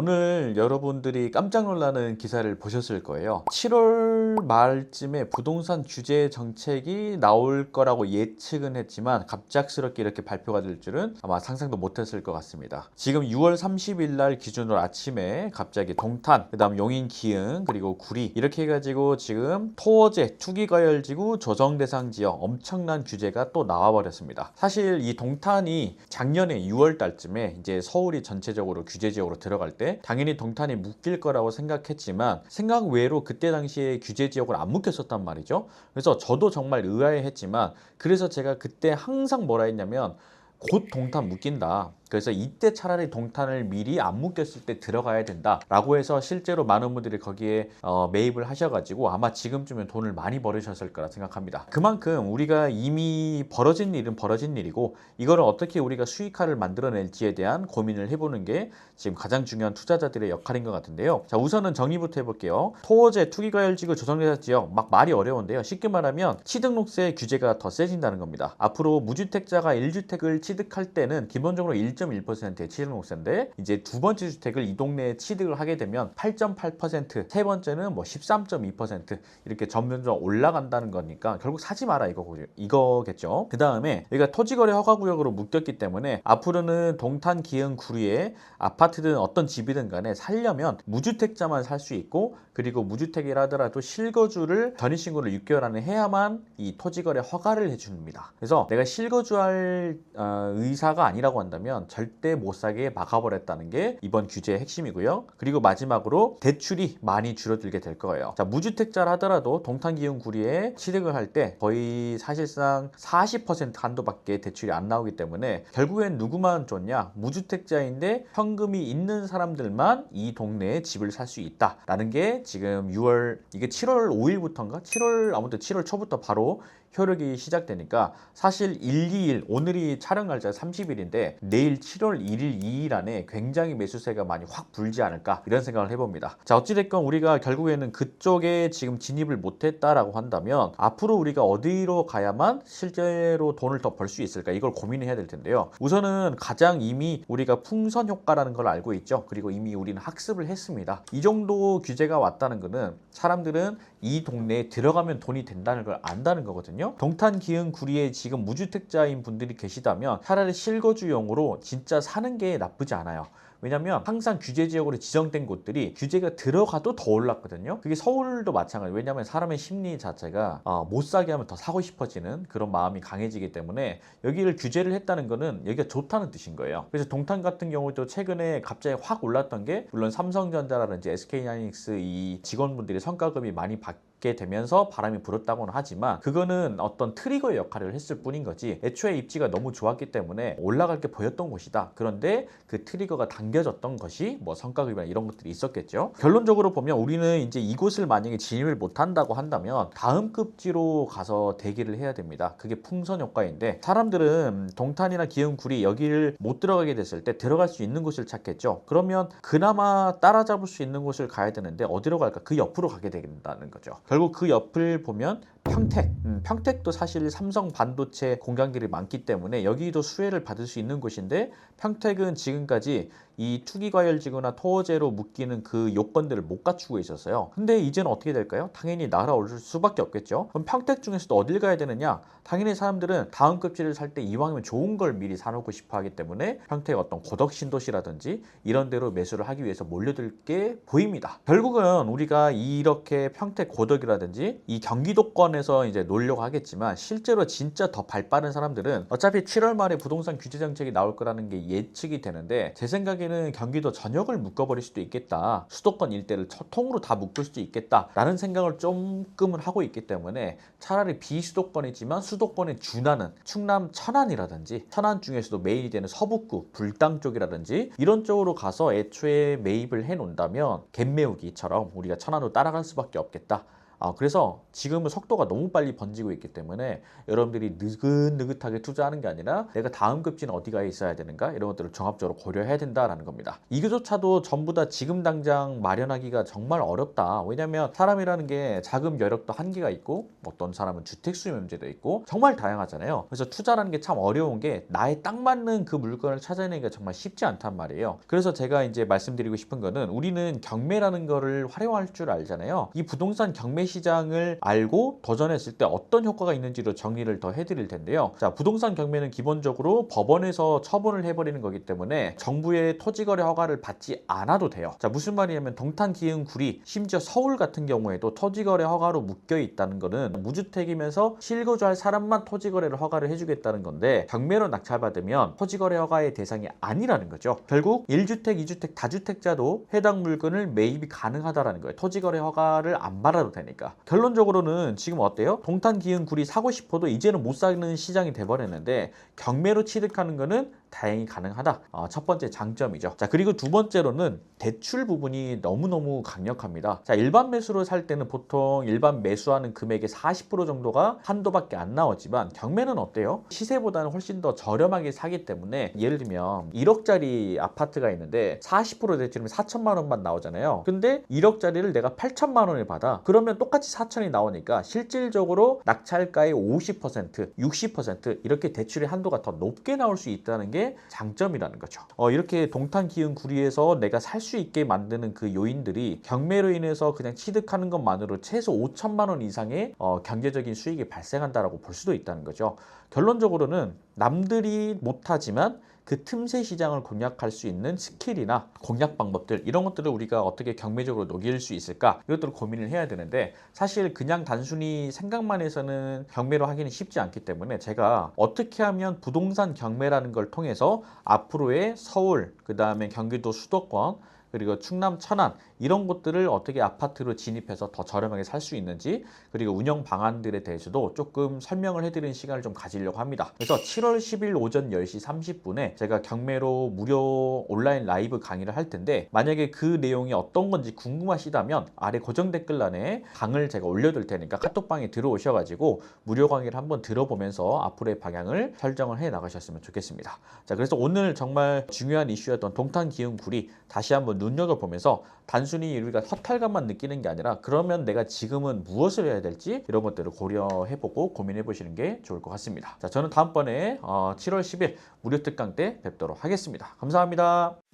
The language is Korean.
오늘 여러분들이 깜짝 놀라는 기사를 보셨을 거예요. 7월 말쯤에 부동산 규제 정책이 나올 거라고 예측은 했지만 갑작스럽게 이렇게 발표가 될 줄은 아마 상상도 못했을 것 같습니다. 지금 6월 30일 날 기준으로 아침에 갑자기 동탄, 그 다음 용인, 기흥, 그리고 구리 이렇게 해가지고 지금 토어제, 투기과열지구 조정대상 지역 엄청난 규제가 또 나와버렸습니다. 사실 이 동탄이 작년에 6월 달쯤에 이제 서울이 전체적으로 규제 지역으로 들어갈 때 당연히 동탄이 묶일 거라고 생각했지만 생각 외로 그때 당시에 규제 지역으로 안 묶였었단 말이죠. 그래서 저도 정말 의아해했지만 그래서 제가 그때 항상 뭐라 했냐면 곧 동탄 묶인다. 그래서 이때 차라리 동탄을 미리 안 묶였을 때 들어가야 된다 라고 해서 실제로 많은 분들이 거기에 매입을 하셔가지고 아마 지금쯤엔 돈을 많이 벌으셨을 거라 생각합니다. 그만큼 우리가 이미 벌어진 일은 벌어진 일이고 이거를 어떻게 우리가 수익화를 만들어낼지에 대한 고민을 해보는 게 지금 가장 중요한 투자자들의 역할인 것 같은데요. 자, 우선은 정리부터 해볼게요. 토어제, 투기과열지구, 조정대상 지역 막 말이 어려운데요. 쉽게 말하면 취득록세 규제가 더 세진다는 겁니다. 앞으로 무주택자가 1주택을 취득할 때는 기본적으로 1.1%의 취득록세인데 이제 두 번째 주택을 이 동네에 취득을 하게 되면 8.8%, 세 번째는 뭐 13.2% 이렇게 점점 올라간다는 거니까 결국 사지 마라 이거겠죠. 그 다음에 여기가 토지거래 허가구역으로 묶였기 때문에 앞으로는 동탄, 기흥, 구리에 아파트든 어떤 집이든 간에 살려면 무주택자만 살 수 있고 그리고 무주택이라 하더라도 실거주를 전입신고를 6개월 안에 해야만 이 토지거래 허가를 해줍니다. 그래서 내가 실거주할 의사가 아니라고 한다면 절대 못 사게 막아버렸다는 게 이번 규제의 핵심이고요. 그리고 마지막으로 대출이 많이 줄어들게 될 거예요. 자, 무주택자라 하더라도 동탄, 기흥, 구리에 취득을 할 때 거의 사실상 40% 한도밖에 대출이 안 나오기 때문에 결국엔 누구만 좋냐? 무주택자인데 현금이 있는 사람들만 이 동네에 집을 살 수 있다라는 게 지금 6월 이게 7월 5일부터인가? 7월 아무튼 7월 초부터 바로 효력이 시작되니까 사실 1, 2일 오늘이 촬영 날짜 30일인데 내일 7월 1일, 2일 안에 굉장히 매수세가 많이 확 불지 않을까 이런 생각을 해봅니다. 자, 어찌됐건 우리가 결국에는 그쪽에 지금 진입을 못했다라고 한다면 앞으로 우리가 어디로 가야만 실제로 돈을 더 벌 수 있을까 이걸 고민해야 될 텐데요. 우선은 가장 이미 우리가 풍선 효과라는 걸 알고 있죠. 그리고 이미 우리는 학습을 했습니다. 이 정도 규제가 왔다는 것은 사람들은 이 동네에 들어가면 돈이 된다는 걸 안다는 거거든요. 동탄, 기흥, 구리에 지금 무주택자인 분들이 계시다면 차라리 실거주용으로 진짜 사는 게 나쁘지 않아요. 왜냐면 항상 규제 지역으로 지정된 곳들이 규제가 들어가도 더 올랐거든요. 그게 서울도 마찬가지예요. 왜냐면 사람의 심리 자체가 못 사게 하면 더 사고 싶어지는 그런 마음이 강해지기 때문에 여기를 규제를 했다는 거는 여기가 좋다는 뜻인 거예요. 그래서 동탄 같은 경우도 최근에 갑자기 확 올랐던 게 물론 삼성전자라든지 SK하이닉스 이 직원분들이 성과급이 많이 받게 되면서 바람이 불었다고는 하지만 그거는 어떤 트리거의 역할을 했을 뿐인 거지 애초에 입지가 너무 좋았기 때문에 올라갈 게 보였던 곳이다. 그런데 그 트리거가 당겨졌던 것이 뭐 성과급이나 이런 것들이 있었겠죠. 결론적으로 보면 우리는 이제 이곳을 만약에 진입을 못한다고 한다면 다음 급지로 가서 대기를 해야 됩니다. 그게 풍선 효과인데 사람들은 동탄이나 기흥, 구리 여기를 못 들어가게 됐을 때 들어갈 수 있는 곳을 찾겠죠. 그러면 그나마 따라잡을 수 있는 곳을 가야 되는데 어디로 갈까? 그 옆으로 가게 된다는 거죠. 결국 그 옆을 보면 평택도 사실 삼성 반도체 공장들이 많기 때문에 여기도 수혜를 받을 수 있는 곳인데 평택은 지금까지 이 투기과열지구나 토어제로 묶이는 그 요건들을 못 갖추고 있었어요. 근데 이제는 어떻게 될까요? 당연히 날아올 수밖에 없겠죠. 그럼 평택 중에서도 어딜 가야 되느냐? 당연히 사람들은 다음 급지를 살 때 이왕이면 좋은 걸 미리 사놓고 싶어 하기 때문에 평택 어떤 고덕 신도시라든지 이런 데로 매수를 하기 위해서 몰려들 게 보입니다. 결국은 우리가 이렇게 평택 고덕이라든지 이 경기도권에서 이제 놀려고 하겠지만 실제로 진짜 더 발 빠른 사람들은 어차피 7월 말에 부동산 규제 정책이 나올 거라는 게 예측이 되는데 제 생각에는 경기도 전역을 묶어버릴 수도 있겠다. 수도권 일대를 통으로 다 묶을 수도 있겠다 라는 생각을 조금은 하고 있기 때문에 차라리 비수도권이지만 수도권에 준하는 충남 천안이라든지 천안 중에서도 메인이 되는 서북구 불당 쪽이라든지 이런 쪽으로 가서 애초에 매입을 해 놓는다면 갭매우기처럼 우리가 천안으로 따라갈 수밖에 없겠다. 그래서 지금은 속도가 너무 빨리 번지고 있기 때문에 여러분들이 느긋느긋하게 투자하는 게 아니라 내가 다음 급지는 어디가 있어야 되는가 이런 것들을 종합적으로 고려해야 된다라는 겁니다. 이거조차도 전부 다 지금 당장 마련하기가 정말 어렵다. 왜냐하면 사람이라는 게 자금 여력도 한계가 있고 어떤 사람은 주택 수요 문제도 있고 정말 다양하잖아요. 그래서 투자라는 게 참 어려운 게 나에 딱 맞는 그 물건을 찾아내기가 정말 쉽지 않단 말이에요. 그래서 제가 이제 말씀드리고 싶은 거는 우리는 경매라는 거를 활용할 줄 알잖아요. 이 부동산 경매 시장을 알고 도전했을 때 어떤 효과가 있는지로 정리를 더 해드릴 텐데요. 자, 부동산 경매는 기본적으로 법원에서 처분을 해버리는 거기 때문에 정부의 토지거래 허가를 받지 않아도 돼요. 자, 무슨 말이냐면 동탄, 기흥, 구리, 심지어 서울 같은 경우에도 토지거래 허가로 묶여 있다는 거는 무주택이면서 실거주할 사람만 토지거래를 허가를 해주겠다는 건데 경매로 낙찰받으면 토지거래 허가의 대상이 아니라는 거죠. 결국 1주택, 2주택, 다주택자도 해당 물건을 매입이 가능하다라는 거예요. 토지거래 허가를 안 받아도 되니까. 결론적으로는 지금 어때요? 동탄, 기흥, 구리 사고 싶어도 이제는 못 사는 시장이 돼버렸는데 경매로 취득하는 거는 다행히 가능하다. 첫 번째 장점이죠. 자, 그리고 두 번째로는 대출 부분이 너무너무 강력합니다. 자, 일반 매수로 살 때는 보통 일반 매수하는 금액의 40% 정도가 한도밖에 안 나오지만 경매는 어때요? 시세보다는 훨씬 더 저렴하게 사기 때문에 예를 들면 1억짜리 아파트가 있는데 40% 대출이면 4천만 원만 나오잖아요. 근데 1억짜리를 내가 8천만 원을 받아. 그러면 똑같이 4천이 나오니까 실질적으로 낙찰가의 50%, 60% 이렇게 대출의 한도가 더 높게 나올 수 있다는 게 장점이라는 거죠. 이렇게 동탄, 기흥, 구리에서 내가 살 수 있게 만드는 그 요인들이 경매로 인해서 그냥 취득하는 것만으로 최소 5천만 원 이상의 경제적인 수익이 발생한다라고 볼 수도 있다는 거죠. 결론적으로는 남들이 못하지만 그 틈새 시장을 공략할 수 있는 스킬이나 공략 방법들 이런 것들을 우리가 어떻게 경매적으로 녹일 수 있을까 이것들을 고민을 해야 되는데 사실 그냥 단순히 생각만 해서는 경매로 하기는 쉽지 않기 때문에 제가 어떻게 하면 부동산 경매라는 걸 통해서 앞으로의 서울 그 다음에 경기도 수도권 그리고 충남, 천안 이런 곳들을 어떻게 아파트로 진입해서 더 저렴하게 살 수 있는지 그리고 운영 방안들에 대해서도 조금 설명을 해드리는 시간을 좀 가지려고 합니다. 그래서 7월 10일 오전 10시 30분에 제가 경매로 무료 온라인 라이브 강의를 할 텐데 만약에 그 내용이 어떤 건지 궁금하시다면 아래 고정 댓글란에 강을 제가 올려둘 테니까 카톡방에 들어오셔가지고 무료 강의를 한번 들어보면서 앞으로의 방향을 설정을 해 나가셨으면 좋겠습니다. 자, 그래서 오늘 정말 중요한 이슈였던 동탄, 기흥, 구리 다시 한번 눈여겨보면서 단순히 우리가 허탈감만 느끼는 게 아니라 그러면 내가 지금은 무엇을 해야 될지 이런 것들을 고려해보고 고민해보시는 게 좋을 것 같습니다. 자, 저는 다음번에 7월 10일 무료 특강 때 뵙도록 하겠습니다. 감사합니다.